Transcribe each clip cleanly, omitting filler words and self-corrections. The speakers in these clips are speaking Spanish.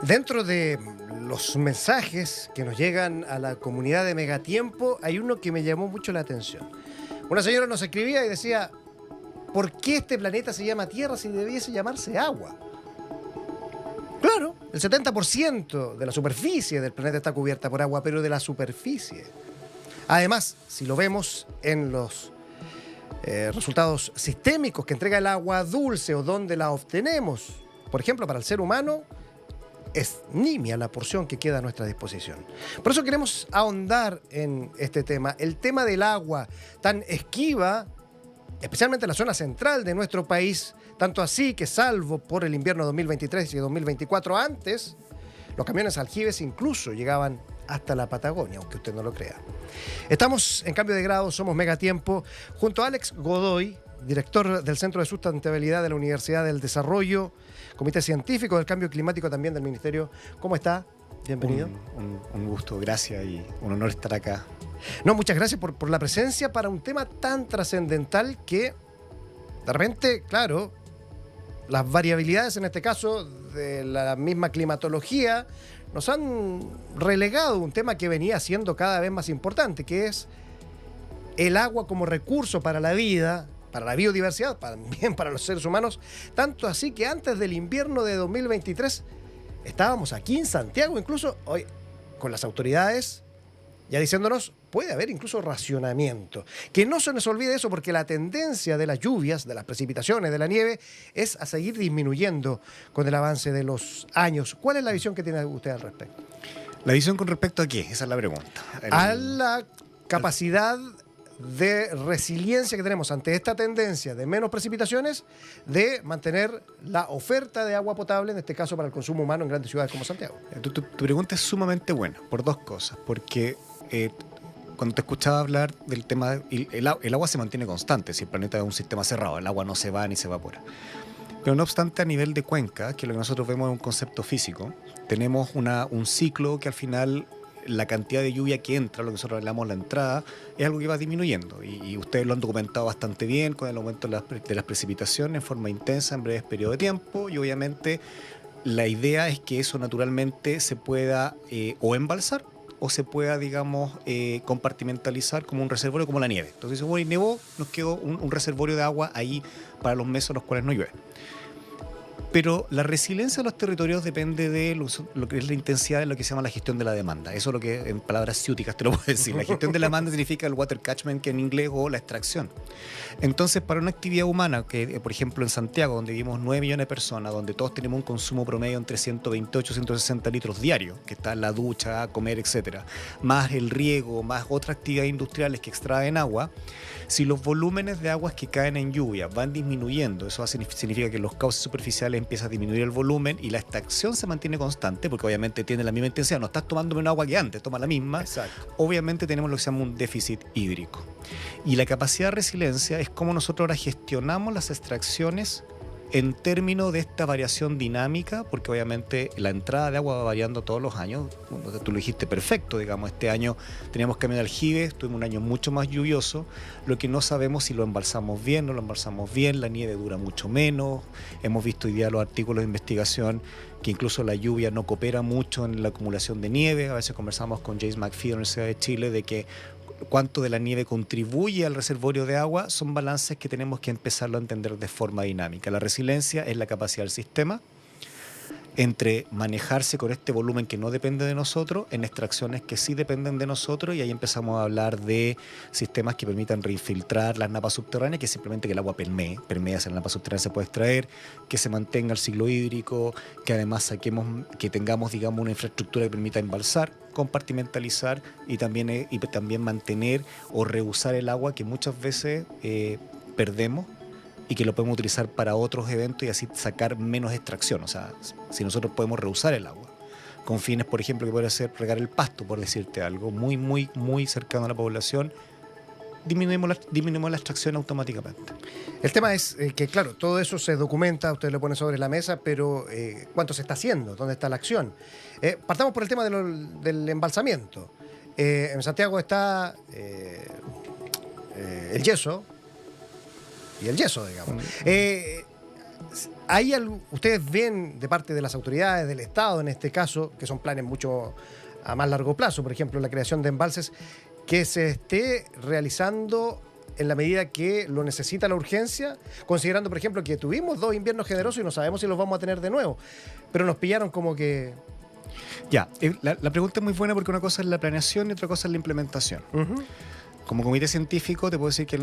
Dentro de los mensajes que nos llegan a la comunidad de Megatiempo, hay uno que me llamó mucho la atención. Una señora nos escribía y decía, ¿por qué este planeta se llama Tierra si debiese llamarse agua? Claro, el 70% de la superficie del planeta está cubierta por agua, pero de la superficie. Además, si lo vemos en los resultados sistémicos que entrega el agua dulce o donde la obtenemos, por ejemplo, para el ser humano, es nimia la porción que queda a nuestra disposición. Por eso queremos ahondar en este tema. El tema del agua tan esquiva, especialmente en la zona central de nuestro país, tanto así que salvo por el invierno 2023 y 2024 antes, los camiones aljibes incluso llegaban hasta la Patagonia, aunque usted no lo crea. Estamos en Cambio de Grado, somos Megatiempo, junto a Alex Godoy, director del Centro de Sustentabilidad de la Universidad del Desarrollo, Comité Científico del Cambio Climático también del Ministerio. ¿Cómo está? Bienvenido. Un gusto, gracias y un honor estar acá. No, muchas gracias por la presencia para un tema tan trascendental que de repente, claro, las variabilidades en este caso de la misma climatología nos han relegado un tema que venía siendo cada vez más importante, que es el agua como recurso para la vida, para la biodiversidad, también para los seres humanos, tanto así que antes del invierno de 2023 estábamos aquí en Santiago, incluso hoy con las autoridades ya diciéndonos puede haber incluso racionamiento. Que no se nos olvide eso, porque la tendencia de las lluvias, de las precipitaciones, de la nieve, es a seguir disminuyendo con el avance de los años. ¿Cuál es la visión que tiene usted al respecto? ¿La visión con respecto a qué? Esa es la pregunta. A la capacidad de resiliencia que tenemos ante esta tendencia de menos precipitaciones, de mantener la oferta de agua potable, en este caso para el consumo humano en grandes ciudades como Santiago. Tu pregunta es sumamente buena, por dos cosas. Porque cuando te escuchaba hablar del tema, el agua se mantiene constante, si el planeta es un sistema cerrado, el agua no se va ni se evapora. Pero no obstante, a nivel de cuenca, que lo que nosotros vemos es un concepto físico, tenemos un ciclo que al final la cantidad de lluvia que entra, lo que nosotros hablamos la entrada, es algo que va disminuyendo. Y ustedes lo han documentado bastante bien con el aumento de las precipitaciones en forma intensa en breves periodos de tiempo. Y obviamente la idea es que eso naturalmente se pueda o embalsar o se pueda, digamos, compartimentalizar como un reservorio, como la nieve. Entonces, si bueno, nevó, nos quedó un reservorio de agua ahí para los meses en los cuales no llueve. Pero la resiliencia de los territorios depende de lo que es la intensidad de lo que se llama la gestión de la demanda. Eso es lo que en palabras ciúticas te lo puedo decir. La gestión de la demanda significa el water catchment, que en inglés, o la extracción. Entonces, para una actividad humana, que por ejemplo en Santiago, donde vivimos 9 millones de personas, donde todos tenemos un consumo promedio entre 128 y 160 litros diarios, que está en la ducha, comer, etcétera, más el riego, más otras actividades industriales que extraen agua, si los volúmenes de aguas que caen en lluvia van disminuyendo, eso significa que los cauces superficiales empieza a disminuir el volumen y la extracción se mantiene constante, porque obviamente tiene la misma intensidad, no estás tomando menos agua que antes, toma la misma. Exacto. Obviamente tenemos lo que se llama un déficit hídrico. Y la capacidad de resiliencia es cómo nosotros ahora gestionamos las extracciones en términos de esta variación dinámica, porque obviamente la entrada de agua va variando todos los años. Tú lo dijiste perfecto, digamos, este año teníamos cambio de aljibes, tuvimos un año mucho más lluvioso, lo que no sabemos si lo embalsamos bien, no lo embalsamos bien, la nieve dura mucho menos, hemos visto hoy día los artículos de investigación que incluso la lluvia no coopera mucho en la acumulación de nieve. A veces conversamos con James McPhee de la Universidad de Chile de que cuánto de la nieve contribuye al reservorio de agua, son balances que tenemos que empezarlo a entender de forma dinámica. La resiliencia es la capacidad del sistema entre manejarse con este volumen que no depende de nosotros, en extracciones que sí dependen de nosotros, y ahí empezamos a hablar de sistemas que permitan reinfiltrar las napas subterráneas, que simplemente que el agua permee si la napa subterránea se puede extraer, que se mantenga el ciclo hídrico, que además que tengamos, digamos, una infraestructura que permita embalsar, compartimentalizar y también mantener o reusar el agua que muchas veces perdemos, y que lo podemos utilizar para otros eventos y así sacar menos extracción. O sea, si nosotros podemos reusar el agua con fines, por ejemplo, que puede ser regar el pasto, por decirte algo, muy, muy, muy cercano a la población, disminuimos la extracción automáticamente. El tema es que, claro, todo eso se documenta, usted lo pone sobre la mesa, pero ¿cuánto se está haciendo? ¿Dónde está la acción? Partamos por el tema del embalsamiento. En Santiago está el yeso, y el yeso, digamos. ¿Ustedes ven de parte de las autoridades, del Estado en este caso, que son planes mucho a más largo plazo, por ejemplo, la creación de embalses, que se esté realizando en la medida que lo necesita la urgencia, considerando, por ejemplo, que tuvimos 2 inviernos generosos y no sabemos si los vamos a tener de nuevo, pero nos pillaron como que... Ya, la pregunta es muy buena porque una cosa es la planeación y otra cosa es la implementación. Uh-huh. Como comité científico te puedo decir que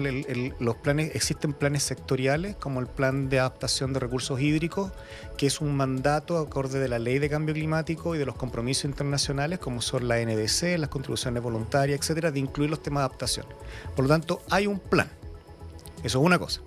los planes, existen planes sectoriales como el plan de adaptación de recursos hídricos, que es un mandato acorde de la ley de cambio climático y de los compromisos internacionales como son la NDC, las contribuciones voluntarias, etcétera, de incluir los temas de adaptación. Por lo tanto, hay un plan. Eso es una cosa.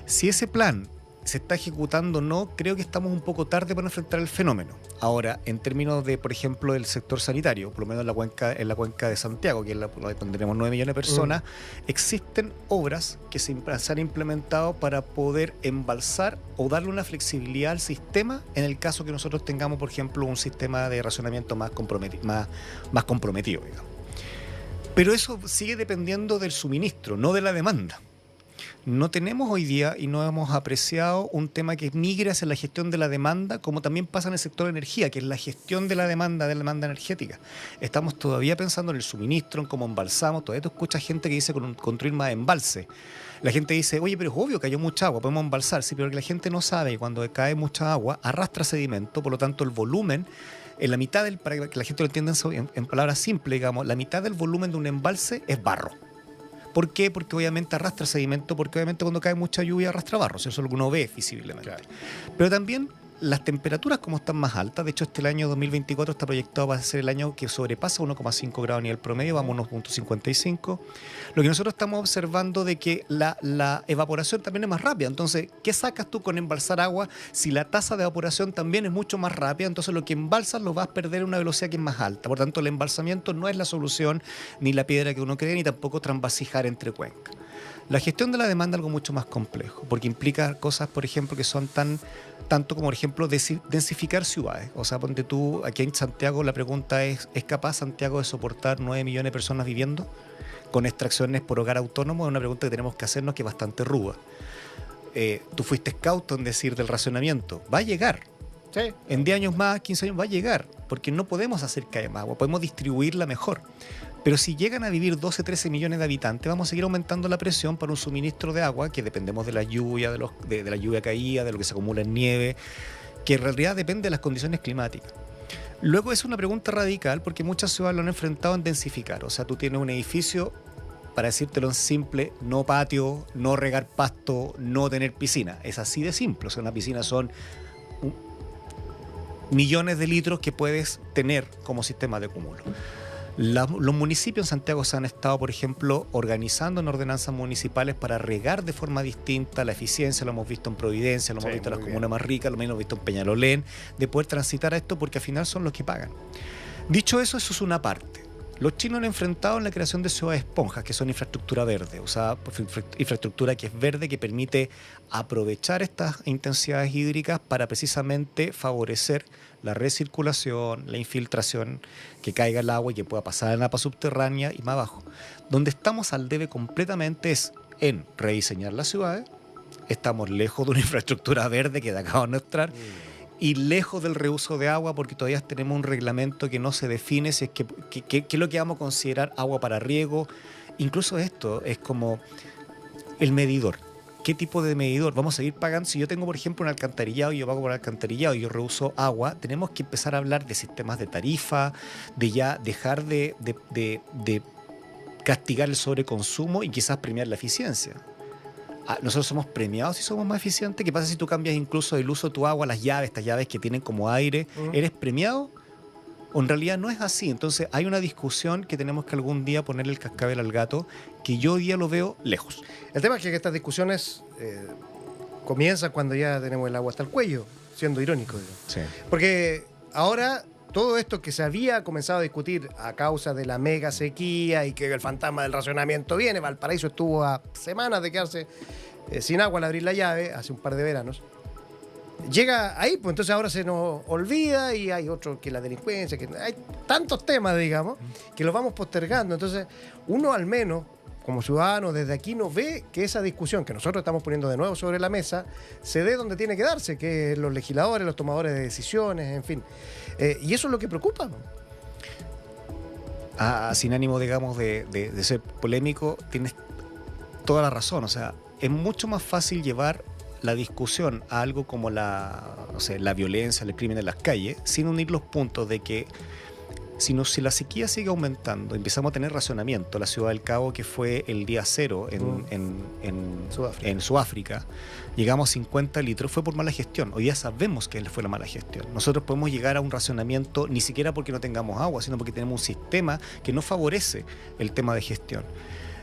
Si ese plan se está ejecutando o no, creo que estamos un poco tarde para enfrentar el fenómeno. Ahora, en términos de, por ejemplo, el sector sanitario, por lo menos en la cuenca de Santiago, que es donde tenemos 9 millones de personas, existen obras que se han implementado para poder embalsar o darle una flexibilidad al sistema en el caso que nosotros tengamos, por ejemplo, un sistema de racionamiento más comprometido, digamos. Pero eso sigue dependiendo del suministro, no de la demanda. No tenemos hoy día y no hemos apreciado un tema que migre hacia la gestión de la demanda, como también pasa en el sector de energía, que es la gestión de la demanda energética. Estamos todavía pensando en el suministro, en cómo embalsamos. Todavía tú escuchas gente que dice construir más embalse. La gente dice, oye, pero es obvio que hay mucha agua, podemos embalsar. Sí, pero que la gente no sabe que cuando cae mucha agua, arrastra sedimento, por lo tanto el volumen, en la mitad para que la gente lo entienda en palabras simples, digamos, la mitad del volumen de un embalse es barro. ¿Por qué? Porque obviamente arrastra sedimento, porque obviamente cuando cae mucha lluvia arrastra barro, eso es lo que uno ve visiblemente. Claro. Pero también las temperaturas como están más altas, de hecho el año 2024 está proyectado para ser el año que sobrepasa 1,5 grados a nivel promedio, vamos a 1,55. Lo que nosotros estamos observando de que la evaporación también es más rápida, entonces, ¿qué sacas tú con embalsar agua si la tasa de evaporación también es mucho más rápida? Entonces lo que embalsas lo vas a perder a una velocidad que es más alta, por tanto el embalsamiento no es la solución, ni la piedra que uno cree, ni tampoco transvasijar entre cuencas. La gestión de la demanda es algo mucho más complejo, porque implica cosas, por ejemplo, que son tanto como, por ejemplo, densificar ciudades. O sea, ponte tú, aquí en Santiago la pregunta ¿es capaz Santiago de soportar 9 millones de personas viviendo con extracciones por hogar autónomo? Es una pregunta que tenemos que hacernos que es bastante ruda. Tú fuiste cauto en decir del racionamiento. Va a llegar. Sí. En 10 años más, 15 años, va a llegar, porque no podemos hacer que haya más agua, podemos distribuirla mejor. Pero si llegan a vivir 12, 13 millones de habitantes, vamos a seguir aumentando la presión para un suministro de agua, que dependemos de la lluvia, de la lluvia caída, de lo que se acumula en nieve, que en realidad depende de las condiciones climáticas. Luego es una pregunta radical, porque muchas ciudades lo han enfrentado en densificar. O sea, tú tienes un edificio, para decírtelo en simple, no patio, no regar pasto, no tener piscina. Es así de simple. O sea, una piscina son millones de litros que puedes tener como sistema de cúmulo. Los municipios en Santiago se han estado, por ejemplo, organizando en ordenanzas municipales para regar de forma distinta la eficiencia. Lo hemos visto en Providencia, lo hemos visto en las comunas más ricas, lo hemos visto en Peñalolén, de poder transitar a esto porque al final son los que pagan. Dicho eso, eso es una parte. Los chinos han enfrentado en la creación de ciudades esponjas, que son infraestructura verde, o sea, infraestructura que es verde, que permite aprovechar estas intensidades hídricas para precisamente favorecer la recirculación, la infiltración, que caiga el agua y que pueda pasar en la capa subterránea y más abajo. Donde estamos al debe completamente es en rediseñar las ciudades, estamos lejos de una infraestructura verde que acabamos de mostrar, y lejos del reuso de agua, porque todavía tenemos un reglamento que no se define si es que es lo que vamos a considerar agua para riego. Incluso esto es como el medidor. ¿Qué tipo de medidor? Vamos a seguir pagando. Si yo tengo, por ejemplo, un alcantarillado y yo pago por alcantarillado y yo reuso agua, tenemos que empezar a hablar de sistemas de tarifa, de ya dejar de castigar el sobreconsumo y quizás premiar la eficiencia. Nosotros somos premiados si somos más eficientes. ¿Qué pasa si tú cambias incluso el uso de tu agua, las llaves, estas llaves que tienen como aire? ¿Eres premiado? O en realidad no es así. Entonces hay una discusión que tenemos que algún día ponerle el cascabel al gato, que yo hoy día lo veo lejos. El tema es que estas discusiones comienzan cuando ya tenemos el agua hasta el cuello, siendo irónico. Sí. Porque ahora todo esto que se había comenzado a discutir a causa de la mega sequía y que el fantasma del racionamiento viene, Valparaíso estuvo a semanas de quedarse sin agua al abrir la llave hace un par de veranos. Llega ahí, pues entonces ahora se nos olvida y hay otro que la delincuencia, que hay tantos temas, digamos, que los vamos postergando. Entonces, uno al menos, como ciudadano desde aquí no ve que esa discusión que nosotros estamos poniendo de nuevo sobre la mesa se dé donde tiene que darse, que es los legisladores, los tomadores de decisiones, en fin. Y eso es lo que preocupa. Sin ánimo, digamos, de ser polémico, tienes toda la razón. O sea, es mucho más fácil llevar la discusión a algo como la violencia, el crimen en las calles, sin unir los puntos de que si la sequía sigue aumentando, empezamos a tener racionamiento. La Ciudad del Cabo, que fue el día cero en Sudáfrica, llegamos a 50 litros, fue por mala gestión. Hoy día sabemos que fue la mala gestión. Nosotros podemos llegar a un racionamiento ni siquiera porque no tengamos agua, sino porque tenemos un sistema que no favorece el tema de gestión.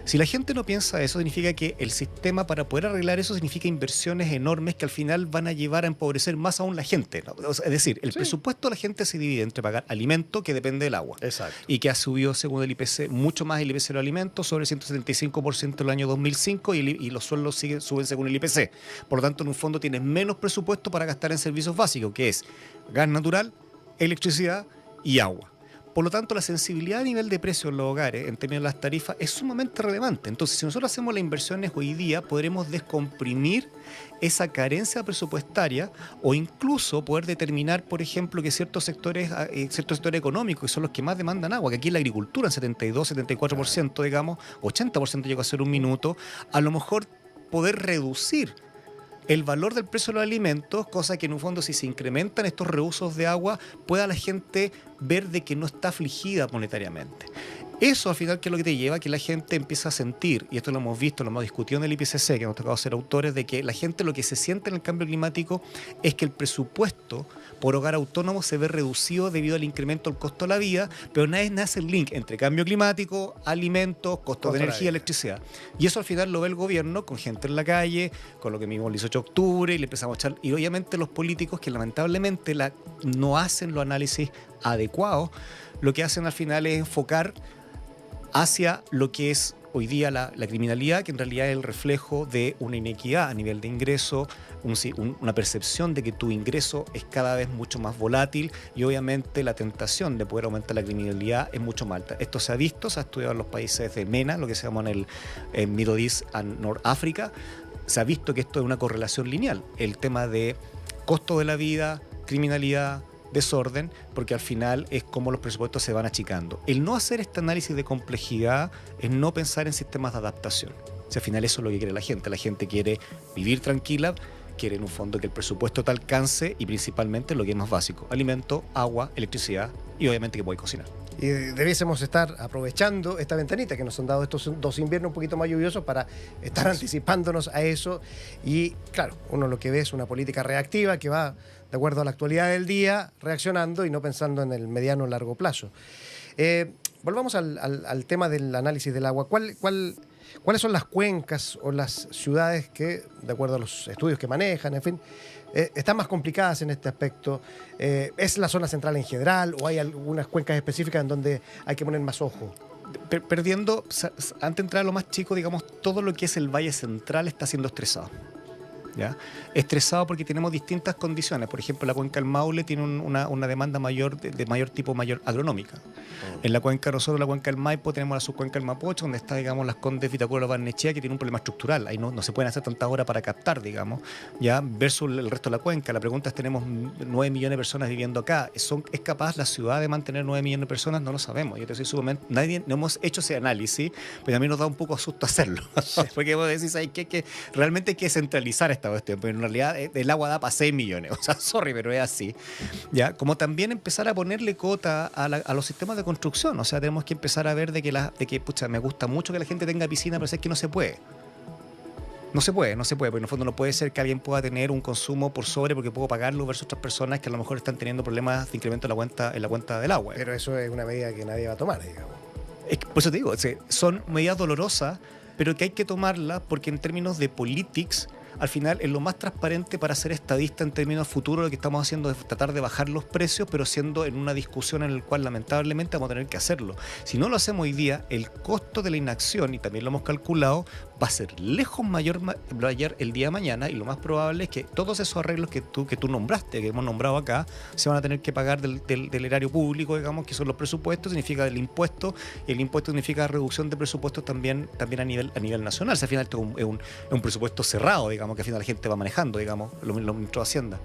Si la gente no piensa eso, significa que el sistema, para poder arreglar eso, significa inversiones enormes que al final van a llevar a empobrecer más aún la gente, ¿no? O sea, es decir, el presupuesto de la gente se divide entre pagar alimento, que depende del agua. Exacto. Y que ha subido, según el IPC, mucho más el IPC de los alimentos, sobre el 175% en el año 2005, y los sueldos suben según el IPC. Por lo tanto, en un fondo tienes menos presupuesto para gastar en servicios básicos, que es gas natural, electricidad y agua. Por lo tanto, la sensibilidad a nivel de precios en los hogares, en términos de las tarifas, es sumamente relevante. Entonces, si nosotros hacemos las inversiones hoy día, podremos descomprimir esa carencia presupuestaria o incluso poder determinar, por ejemplo, que ciertos sectores económicos, que son los que más demandan agua, que aquí en la agricultura, en 72, 74%, digamos, 80% llegó a ser un minuto, a lo mejor poder reducir el valor del precio de los alimentos, cosa que en un fondo, si se incrementan estos reusos de agua, pueda la gente ver de que no está afligida monetariamente. Eso al final, ¿qué es lo que te lleva? Que la gente empieza a sentir, y esto lo hemos visto, lo hemos discutido en el IPCC, que hemos tocado ser autores, de que la gente lo que se siente en el cambio climático es que el presupuesto por hogar autónomo se ve reducido debido al incremento del costo de la vida, pero nadie hace el link entre cambio climático, alimentos, costo de energía, electricidad. Y eso al final lo ve el gobierno con gente en la calle, con lo que vimos el 18 de octubre, y le empezamos a echar. Y obviamente los políticos, que lamentablemente no hacen los análisis adecuados, lo que hacen al final es enfocar hacia lo que es hoy día la criminalidad, que en realidad es el reflejo de una inequidad a nivel de ingreso, una percepción de que tu ingreso es cada vez mucho más volátil, y obviamente la tentación de poder aumentar la criminalidad es mucho más alta. Esto se ha visto, se ha estudiado en los países de MENA, lo que se llama en el Middle East and North Africa. Se ha visto que esto es una correlación lineal, el tema de costo de la vida, criminalidad, desorden, porque al final es como los presupuestos se van achicando. El no hacer este análisis de complejidad es no pensar en sistemas de adaptación. O sea, al final eso es lo que quiere la gente. La gente quiere vivir tranquila, quiere en un fondo que el presupuesto te alcance, y principalmente lo que es más básico: alimento, agua, electricidad, y obviamente que puedes cocinar. Y debiésemos estar aprovechando esta ventanita que nos han dado estos 2 inviernos un poquito más lluviosos para estar anticipándonos a eso. Y claro, uno lo que ve es una política reactiva que va de acuerdo a la actualidad del día, reaccionando y no pensando en el mediano o largo plazo. Volvamos al tema del análisis del agua. ¿Cuáles son las cuencas o las ciudades que, de acuerdo a los estudios que manejan, en fin, están más complicadas en este aspecto? ¿Es la zona central en general o hay algunas cuencas específicas en donde hay que poner más ojo? Perdiendo, antes de entrar a lo más chico, digamos, todo lo que es el Valle Central está siendo estresado. ¿Ya? Estresado porque tenemos distintas condiciones. Por ejemplo, la cuenca del Maule tiene una demanda mayor de mayor tipo agronómica. En la cuenca, nosotros, la cuenca del Maipo, tenemos la subcuenca del Mapocho, donde está, digamos, las Condes, Vitacura, Barnechea, que tiene un problema estructural. Ahí no se pueden hacer tantas horas para captar, digamos, ya, versus el resto de la cuenca. La pregunta es: tenemos 9 millones de personas viviendo acá. ¿Es capaz la ciudad de mantener 9 millones de personas? No lo sabemos. Yo te soy sumamente, no hemos hecho ese análisis, pero a mí nos da un poco asusto hacerlo. Porque vos decís, que realmente hay que centralizar esta cuestión, pero en realidad el agua da para 6 millones. O sea, sorry, pero es así. ¿Ya? Como también empezar a ponerle cota a los sistemas de construcción. O sea, tenemos que empezar a ver de que pucha, me gusta mucho que la gente tenga piscina, pero es que no se puede. No se puede, porque en el fondo no puede ser que alguien pueda tener un consumo por sobre porque puedo pagarlo versus otras personas que a lo mejor están teniendo problemas de incremento en la cuenta del agua. Pero eso es una medida que nadie va a tomar, digamos. Por eso te digo, son medidas dolorosas, pero que hay que tomarlas porque en términos de politics al final es lo más transparente para ser estadista en términos futuros. Lo que estamos haciendo es tratar de bajar los precios, pero siendo en una discusión en la cual lamentablemente vamos a tener que hacerlo. Si no lo hacemos hoy día, el costo de la inacción, y también lo hemos calculado, va a ser lejos mayor el día de mañana, y lo más probable es que todos esos arreglos que tú nombraste, que hemos nombrado acá, se van a tener que pagar del erario público, digamos, que son los presupuestos, significa del impuesto, y el impuesto significa reducción de presupuestos también a nivel nacional. O sea, al final esto es un presupuesto cerrado, digamos, que al final la gente va manejando, digamos, lo ministro de Hacienda.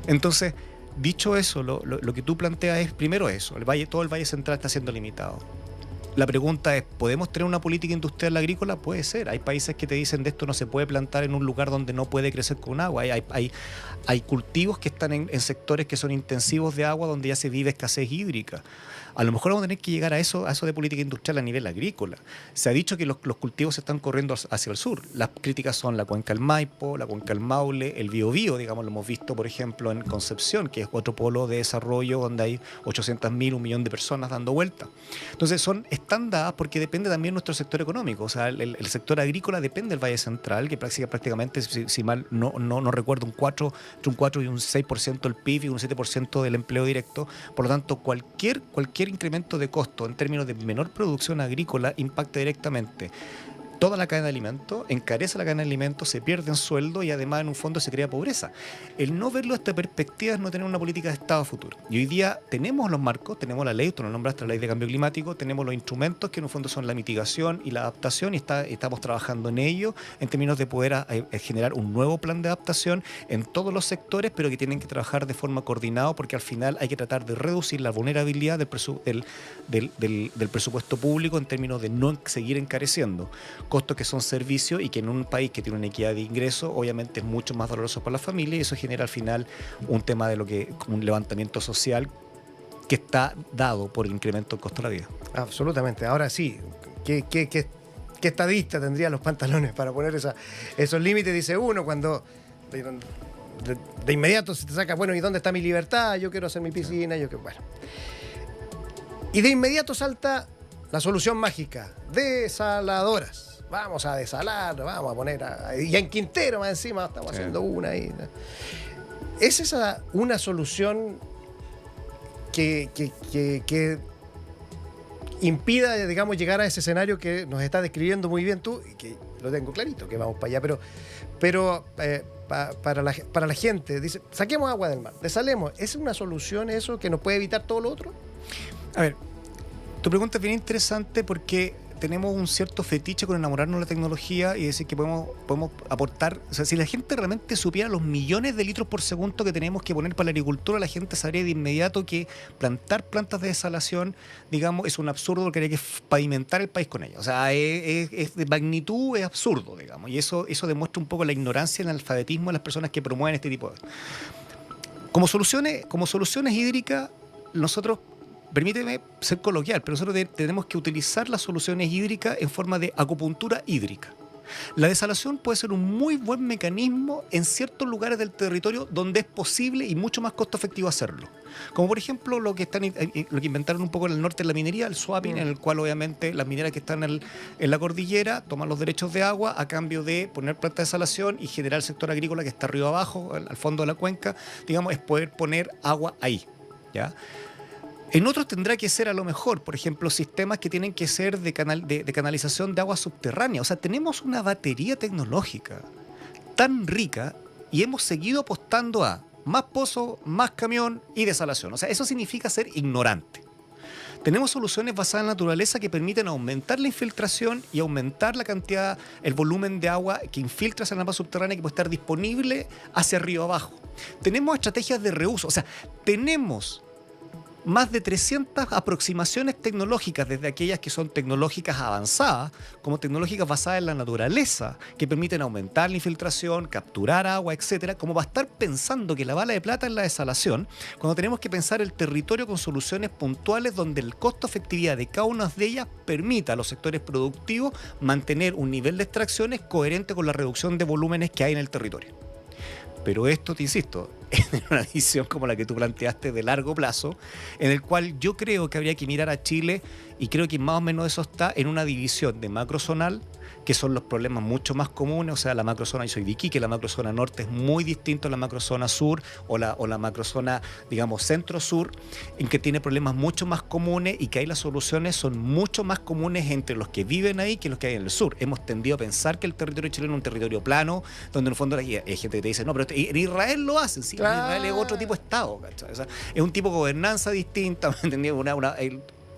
Entonces, dicho eso, lo que tú planteas es, primero eso, todo el Valle Central está siendo limitado. La pregunta es, ¿podemos tener una política industrial agrícola? Puede ser. Hay países que te dicen de esto no se puede plantar en un lugar donde no puede crecer con agua. Hay cultivos que están en sectores que son intensivos de agua, donde ya se vive escasez hídrica. A lo mejor vamos a tener que llegar a eso de política industrial a nivel agrícola. Se ha dicho que los cultivos se están corriendo hacia el sur. Las críticas son la cuenca del Maipo, la cuenca del Maule, el Biobío, digamos, lo hemos visto, por ejemplo, en Concepción, que es otro polo de desarrollo donde hay 800.000, 1 millón de personas dando vuelta. Entonces, están dadas porque depende también nuestro sector económico. O sea, el sector agrícola depende del Valle Central, que prácticamente, si mal no recuerdo, entre un 4 y un 6% del PIB y un 7% del empleo directo. Por lo tanto, cualquier incremento de costo en términos de menor producción agrícola impacta directamente toda la cadena de alimentos, encarece la cadena de alimentos, se pierden sueldos y además en un fondo se crea pobreza. El no verlo desde esta perspectiva es no tener una política de Estado futuro. Y hoy día tenemos los marcos, tenemos la ley, tú lo nombraste, la ley de cambio climático, tenemos los instrumentos que en un fondo son la mitigación y la adaptación, y estamos trabajando en ello en términos de poder generar un nuevo plan de adaptación en todos los sectores, pero que tienen que trabajar de forma coordinada, porque al final hay que tratar de reducir la vulnerabilidad del presupuesto público en términos de no seguir encareciendo costos que son servicios, y que en un país que tiene una equidad de ingresos obviamente es mucho más doloroso para las familias, y eso genera al final un tema de un levantamiento social que está dado por el incremento del costo de la vida. Absolutamente. Ahora sí, ¿qué estadista tendría los pantalones para poner esos límites? Dice uno cuando de inmediato se te saca, bueno, ¿y dónde está mi libertad? Yo quiero hacer mi piscina, bueno. Y de inmediato salta la solución mágica: desaladoras. Vamos a desalar, vamos a poner y en Quintero más encima estamos haciendo una ahí. ¿Es esa una solución que impida, digamos, llegar a ese escenario que nos está describiendo muy bien tú, y que lo tengo clarito, que vamos para allá, pero para la gente, dice, saquemos agua del mar, desalemos? ¿Es una solución eso que nos puede evitar todo lo otro? A ver, tu pregunta es bien interesante porque tenemos un cierto fetiche con enamorarnos de la tecnología y decir que podemos aportar. O sea, si la gente realmente supiera los millones de litros por segundo que tenemos que poner para la agricultura, la gente sabría de inmediato que plantar plantas de desalación, digamos, es un absurdo, porque hay que pavimentar el país con ellas. O sea, es de magnitud, es absurdo, digamos. Y eso demuestra un poco la ignorancia y el analfabetismo de las personas que promueven este tipo de... Como soluciones hídricas, nosotros... Permíteme ser coloquial, pero nosotros tenemos que utilizar las soluciones hídricas en forma de acupuntura hídrica. La desalación puede ser un muy buen mecanismo en ciertos lugares del territorio donde es posible y mucho más costo efectivo hacerlo. Como por ejemplo lo que inventaron un poco en el norte de la minería, el swapping, en el cual obviamente las mineras que están en la cordillera toman los derechos de agua a cambio de poner plantas de desalación y generar el sector agrícola que está arriba abajo, al fondo de la cuenca, digamos, es poder poner agua ahí, ¿ya? En otros tendrá que ser a lo mejor, por ejemplo, sistemas que tienen que ser de canalización de agua subterránea. O sea, tenemos una batería tecnológica tan rica y hemos seguido apostando a más pozo, más camión y desalación. O sea, eso significa ser ignorante. Tenemos soluciones basadas en la naturaleza que permiten aumentar la infiltración y aumentar la cantidad, el volumen de agua que infiltra esa agua subterránea, que puede estar disponible hacia arriba abajo. Tenemos estrategias de reuso. O sea, tenemos más de 300 aproximaciones tecnológicas, desde aquellas que son tecnológicas avanzadas, como tecnológicas basadas en la naturaleza, que permiten aumentar la infiltración, capturar agua, etcétera, como va a estar pensando que la bala de plata es la desalación, cuando tenemos que pensar el territorio con soluciones puntuales donde el costo-efectividad de cada una de ellas permita a los sectores productivos mantener un nivel de extracciones coherente con la reducción de volúmenes que hay en el territorio. Pero esto, te insisto, es una visión como la que tú planteaste de largo plazo, en el cual yo creo que habría que mirar a Chile, y creo que más o menos eso está en una división de macrozonal, que son los problemas mucho más comunes. O sea, la macrozona, yo soy de Iquique, la macrozona norte es muy distinto a la macrozona sur o la macrozona, digamos, centro-sur, en que tiene problemas mucho más comunes y que ahí las soluciones son mucho más comunes entre los que viven ahí que los que hay en el sur. Hemos tendido a pensar que el territorio chileno es un territorio plano, donde en el fondo hay gente que te dice, no, pero en Israel lo hacen, sí, Claro. Israel es otro tipo de Estado, ¿cachai? O sea, es un tipo de gobernanza distinta, ¿me entendí?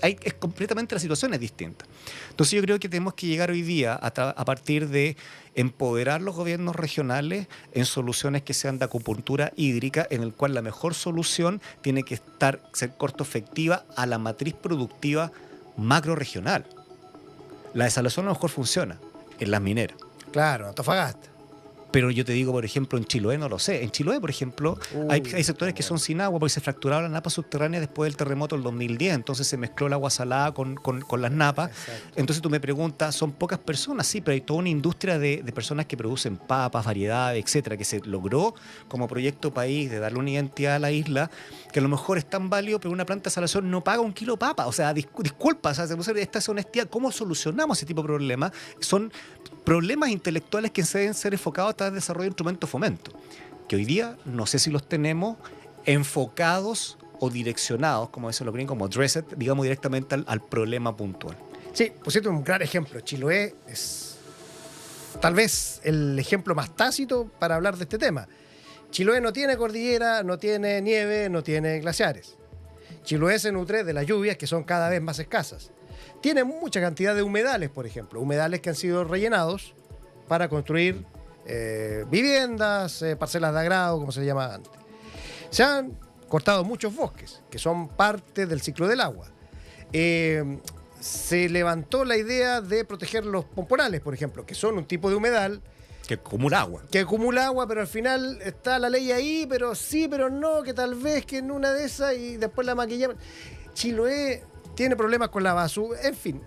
Es completamente, la situación es distinta. Entonces yo creo que tenemos que llegar hoy día a partir de empoderar los gobiernos regionales en soluciones que sean de acupuntura hídrica, en el cual la mejor solución tiene que ser corto efectiva a la matriz productiva macro-regional. La desalación a lo mejor funciona en las mineras. Claro, Antofagasta. Pero yo te digo, por ejemplo, en Chiloé no lo sé. En Chiloé, por ejemplo, hay sectores que son sin agua porque se fracturaron las napas subterráneas después del terremoto del 2010. Entonces se mezcló el agua salada con las napas. Exacto. Entonces tú me preguntas, son pocas personas, sí, pero hay toda una industria de personas que producen papas, variedades, etcétera, que se logró como proyecto país de darle una identidad a la isla, que a lo mejor es tan válido, pero una planta de salación no paga un kilo de papa. O sea, disculpa, o sea, esta es honestidad. ¿Cómo solucionamos ese tipo de problemas? Son problemas intelectuales que deben ser enfocados a través del desarrollo de instrumentos de fomento, que hoy día no sé si los tenemos enfocados o direccionados, como dicen los gringos, como addressed, digamos, directamente al problema puntual. Sí, pusiste un gran ejemplo. Chiloé es tal vez el ejemplo más tácito para hablar de este tema. Chiloé no tiene cordillera, no tiene nieve, no tiene glaciares. Chiloé se nutre de las lluvias, que son cada vez más escasas. Tiene mucha cantidad de humedales, por ejemplo, humedales que han sido rellenados para construir viviendas, parcelas de agrado, como se llama antes. Se han cortado muchos bosques, que son parte del ciclo del agua. Se levantó la idea de proteger los pomponales, por ejemplo, que son un tipo de humedal Que acumula agua. que acumula agua, pero al final está la ley ahí, pero sí, pero no, que tal vez que en una de esas y después la maquillaban. Chiloé tiene problemas con la basura, en fin,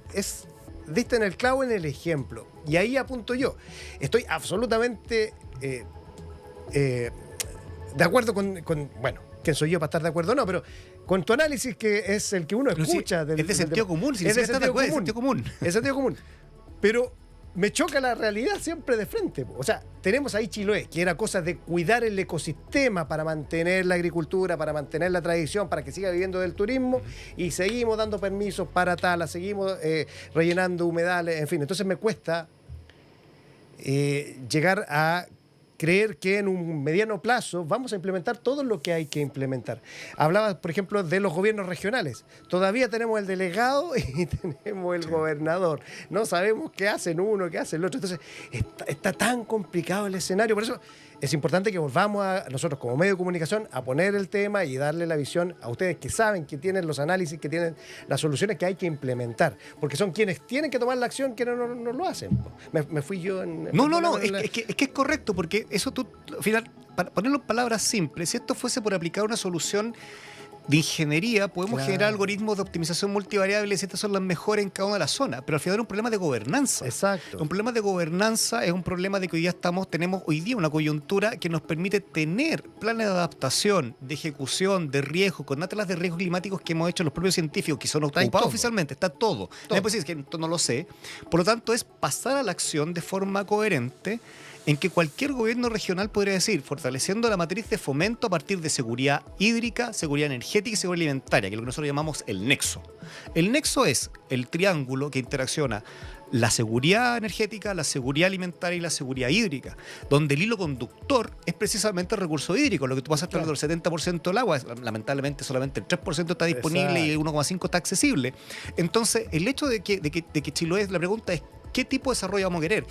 diste en el clavo en el ejemplo. Y ahí apunto yo. Estoy absolutamente de acuerdo con bueno, ¿quién soy yo para estar de acuerdo? No, pero con tu análisis, que es el que uno Pero escucha. sí, es de sentido común, si es ni de siquiera estás de acuerdo, es sentido común. Es sentido común. Pero me choca la realidad siempre de frente. O sea, tenemos ahí Chiloé, que era cosa de cuidar el ecosistema para mantener la agricultura, para mantener la tradición, para que siga viviendo del turismo, y seguimos dando permisos para tala, seguimos rellenando humedales, en fin. Entonces me cuesta llegar a creer que en un mediano plazo vamos a implementar todo lo que hay que implementar. Hablabas, por ejemplo, de los gobiernos regionales. Todavía tenemos el delegado y tenemos el gobernador. No sabemos qué hacen uno, qué hace el otro. Entonces, está tan complicado el escenario. Por eso es importante que volvamos nosotros como medio de comunicación a poner el tema y darle la visión a ustedes que saben, que tienen los análisis, que tienen las soluciones que hay que implementar. Porque son quienes tienen que tomar la acción que no lo hacen. Me fui yo en... No, es que es correcto, porque eso tú, al final, para ponerlo en palabras simples, si esto fuese por aplicar una solución de ingeniería, podemos generar algoritmos de optimización multivariable si estas son las mejores en cada una de las zonas, pero al final es un problema de gobernanza. Exacto. Un problema de gobernanza es un problema de que hoy día tenemos hoy día una coyuntura que nos permite tener planes de adaptación, de ejecución, de riesgo, con atlas de riesgos climáticos que hemos hecho los propios científicos, que son ocupados oficialmente, está todo. Nadie puede decir que esto no lo sé. Por lo tanto, es pasar a la acción de forma coherente, en que cualquier gobierno regional podría decir, fortaleciendo la matriz de fomento a partir de seguridad hídrica, seguridad energética y seguridad alimentaria, que es lo que nosotros llamamos el nexo. El nexo es el triángulo que interacciona la seguridad energética, la seguridad alimentaria y la seguridad hídrica, donde el hilo conductor es precisamente el recurso hídrico, lo que tú vas a estar del 70% del agua, lamentablemente solamente el 3% está disponible. Exacto. Y el 1,5% está accesible. Entonces, el hecho de que Chiloé, la pregunta es, ¿qué tipo de desarrollo vamos a querer?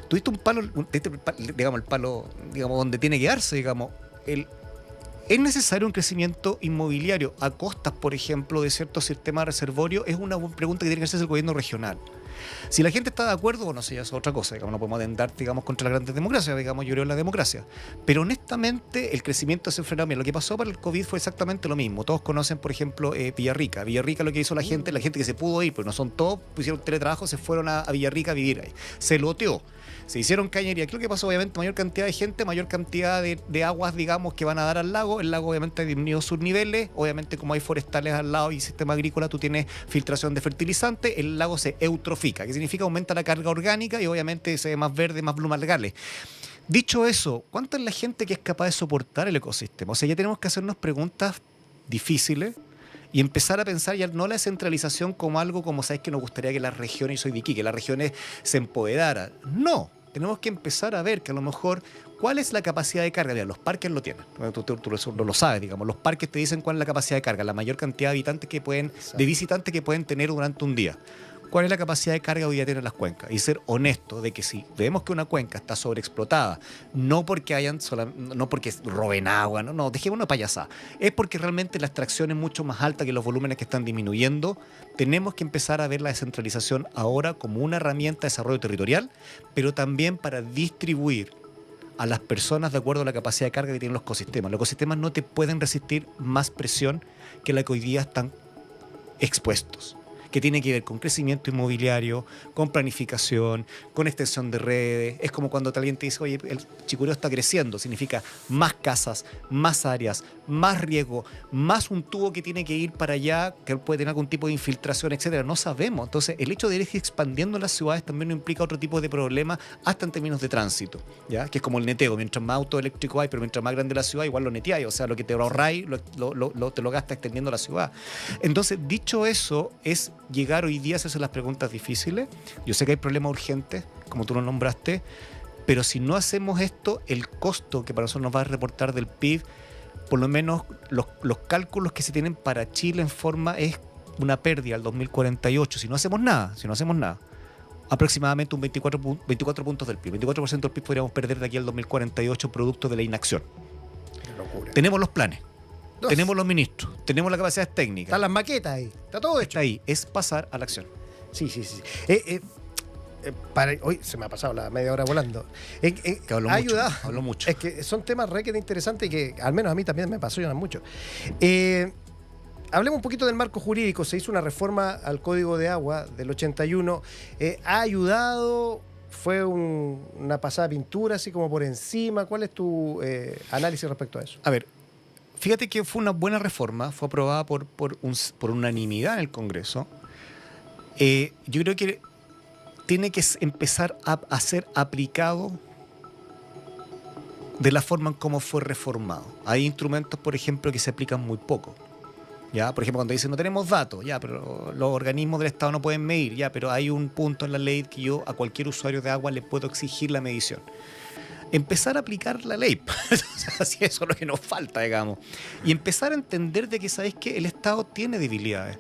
Tuviste un palo, digamos, el palo, digamos, donde tiene que darse, digamos. ¿Es necesario un crecimiento inmobiliario a costas, por ejemplo, de ciertos sistemas reservorios? Es una pregunta que tiene que hacerse el gobierno regional. Si la gente está de acuerdo, bueno, eso ya es otra cosa, digamos, no podemos atentar, digamos, contra las grandes democracias, digamos, yo creo en la democracia. Pero honestamente, el crecimiento se frenó. Mira, lo que pasó para el COVID fue exactamente lo mismo. Todos conocen, por ejemplo, Villarrica. Villarrica, lo que hizo la gente que se pudo ir, porque no son todos, pusieron teletrabajo, se fueron a Villarrica a vivir ahí. Se loteó. Se hicieron cañería. ¿Qué es lo que pasó? Obviamente, mayor cantidad de gente, mayor cantidad de aguas, digamos, que van a dar al lago. El lago, obviamente, ha disminuido sus niveles. Obviamente, como hay forestales al lado y sistema agrícola, tú tienes filtración de fertilizantes. El lago se eutrofiza. eutrofica, que significa aumenta la carga orgánica y obviamente se ve más verde, más plumas legales. Dicho eso, ¿cuánta es la gente que es capaz de soportar el ecosistema? O sea, ya tenemos que hacernos preguntas difíciles y empezar a pensar ya no la descentralización como algo como, ¿sabes que nos gustaría que las regiones, y soy de aquí, que las regiones se empoderaran? No, tenemos que empezar a ver que a lo mejor cuál es la capacidad de carga. Mira, los parques lo tienen, tú lo sabes, digamos, los parques te dicen cuál es la capacidad de carga, la mayor cantidad de habitantes que pueden, de visitantes que pueden tener durante un día. ¿Cuál es la capacidad de carga que hoy día tienen las cuencas? Y ser honesto de que si vemos que una cuenca está sobreexplotada, no porque no porque roben agua, no, dejémonos de payasada, es porque realmente la extracción es mucho más alta que los volúmenes que están disminuyendo. Tenemos que empezar a ver la descentralización ahora como una herramienta de desarrollo territorial, pero también para distribuir a las personas de acuerdo a la capacidad de carga que tienen los ecosistemas. Los ecosistemas no te pueden resistir más presión que la que hoy día están expuestos, que tiene que ver con crecimiento inmobiliario, con planificación, con extensión de redes. Es como cuando alguien te dice, oye, el Chicureo está creciendo, significa más casas, más áreas, más riesgo, más un tubo que tiene que ir para allá, que puede tener algún tipo de infiltración, etcétera. No sabemos. Entonces, el hecho de ir expandiendo las ciudades también nos implica otro tipo de problemas, hasta en términos de tránsito, ¿ya? Que es como el neteo. Mientras más auto eléctrico hay, pero mientras más grande la ciudad, igual lo neteáis. O sea, lo que te ahorráis, te lo gastas extendiendo la ciudad. Entonces, dicho eso, es llegar hoy día a hacerse las preguntas difíciles. Yo sé que hay problemas urgentes, como tú lo nombraste, pero si no hacemos esto, el costo que para nosotros nos va a reportar del PIB, por lo menos los cálculos que se tienen para Chile en forma es una pérdida al 2048, si no hacemos nada, aproximadamente un 24 puntos del PIB. 24% del PIB podríamos perder de aquí al 2048 producto de la inacción. Qué locura. Tenemos los planes. Tenemos los ministros, tenemos las capacidades técnicas. Están las maquetas ahí, está todo hecho. Está ahí, es pasar a la acción. Sí. Hoy se me ha pasado la media hora volando. Que hablo mucho. Es que son temas re que interesantes y que al menos a mí también me apasionan mucho. Hablemos un poquito del marco jurídico. Se hizo una reforma al Código de Agua del 81. ¿Ha ayudado? ¿Fue una pasada pintura así como por encima? ¿Cuál es tu análisis respecto a eso? A ver, fíjate que fue una buena reforma, fue aprobada por unanimidad en el Congreso. Yo creo que tiene que empezar a ser aplicado de la forma en cómo fue reformado. Hay instrumentos, por ejemplo, que se aplican muy poco. ¿Ya? Por ejemplo, cuando dicen no tenemos datos, ya, pero los organismos del Estado no pueden medir, ya, pero hay un punto en la ley que yo a cualquier usuario de agua le puedo exigir la medición. Empezar a aplicar la ley, así eso es lo que nos falta, digamos. Y empezar a entender de que, ¿sabéis qué? El Estado tiene debilidades.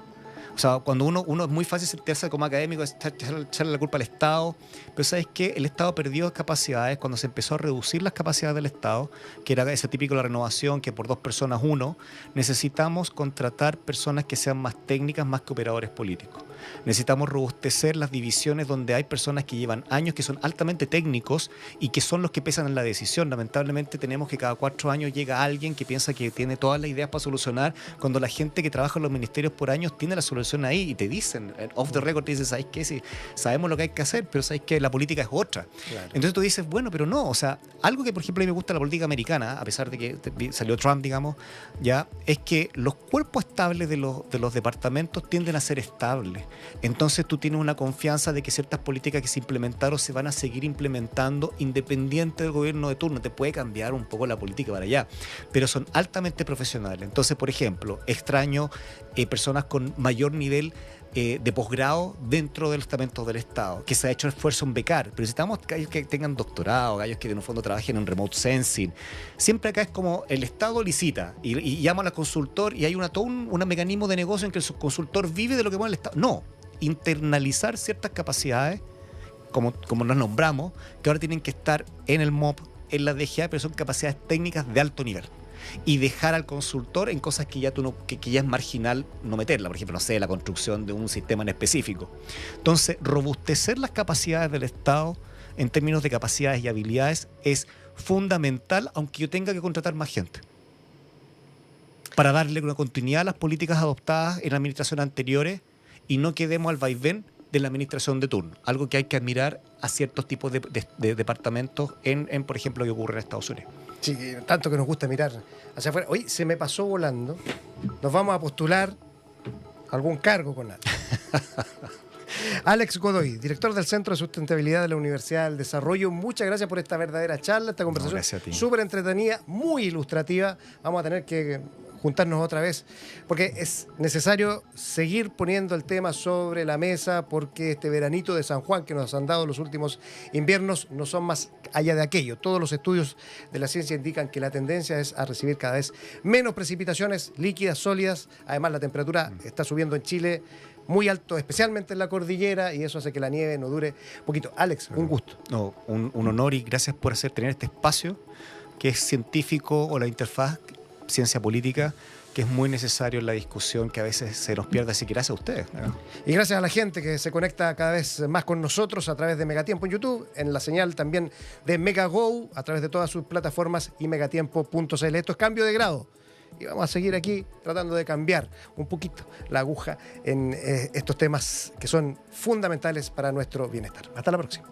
O sea, cuando uno es muy fácil sentirse como académico, echarle la culpa al Estado, pero ¿sabes qué? El Estado perdió capacidades cuando se empezó a reducir las capacidades del Estado, que era ese típico de la renovación, que por 2 personas 1, necesitamos contratar personas que sean más técnicas, más que operadores políticos. Necesitamos robustecer las divisiones donde hay personas que llevan años, que son altamente técnicos y que son los que pesan en la decisión. Lamentablemente tenemos que cada 4 años llega alguien que piensa que tiene todas las ideas para solucionar, cuando la gente que trabaja en los ministerios por años tiene la solución ahí y te dicen, off the record te dicen, ¿sabes qué? Sí, sabemos lo que hay que hacer, pero ¿sabes qué? La política es otra. Claro. Entonces tú dices, bueno, pero no, o sea, algo que por ejemplo a mí me gusta de la política americana, a pesar de que salió Trump, digamos, ya, es que los cuerpos estables de los departamentos tienden a ser estables. Entonces tú tienes una confianza de que ciertas políticas que se implementaron se van a seguir implementando independiente del gobierno de turno. Te puede cambiar un poco la política para allá, pero son altamente profesionales. Entonces, por ejemplo, extraño personas con mayor nivel de posgrado dentro de los estamentos del Estado, que se ha hecho esfuerzo en becar, pero necesitamos gallos que tengan doctorado, gallos que en un fondo trabajen en remote sensing. Siempre acá es como el Estado licita y llama al consultor y hay todo un mecanismo de negocio en que el subconsultor vive de lo que pone el Estado. No, internalizar ciertas capacidades, como nos nombramos, que ahora tienen que estar en el MOP, en la DGA, pero son capacidades técnicas de alto nivel. Y dejar al consultor en cosas que ya ya es marginal no meterla, por ejemplo, no sé, la construcción de un sistema en específico. Entonces, robustecer las capacidades del Estado en términos de capacidades y habilidades es fundamental, aunque yo tenga que contratar más gente, para darle una continuidad a las políticas adoptadas en administraciones anteriores y no quedemos al vaivén de la administración de turno, algo que hay que admirar a ciertos tipos de departamentos por ejemplo, lo que ocurre en Estados Unidos. Sí, tanto que nos gusta mirar hacia afuera. Hoy se me pasó volando. Nos vamos a postular algún cargo con nada. Alex Godoy, director del Centro de Sustentabilidad de la Universidad del Desarrollo, muchas gracias por esta verdadera charla, esta conversación súper entretenida, muy ilustrativa. Vamos a tener que juntarnos otra vez, porque es necesario seguir poniendo el tema sobre la mesa, porque este veranito de San Juan que nos han dado los últimos inviernos no son más allá de aquello. Todos los estudios de la ciencia indican que la tendencia es a recibir cada vez menos precipitaciones líquidas, sólidas. Además, la temperatura está subiendo en Chile muy alto, especialmente en la cordillera, y eso hace que la nieve no dure poquito. Alex, un gusto. No, un honor, y gracias por tener este espacio que es científico, o la interfaz ciencia política, que es muy necesario en la discusión que a veces se nos pierde, así que gracias a ustedes. Y gracias a la gente que se conecta cada vez más con nosotros a través de Megatiempo en YouTube, en la señal también de MegaGo, a través de todas sus plataformas y megatiempo.cl. Esto es Cambio de Grado. Y vamos a seguir aquí tratando de cambiar un poquito la aguja en estos temas que son fundamentales para nuestro bienestar. Hasta la próxima.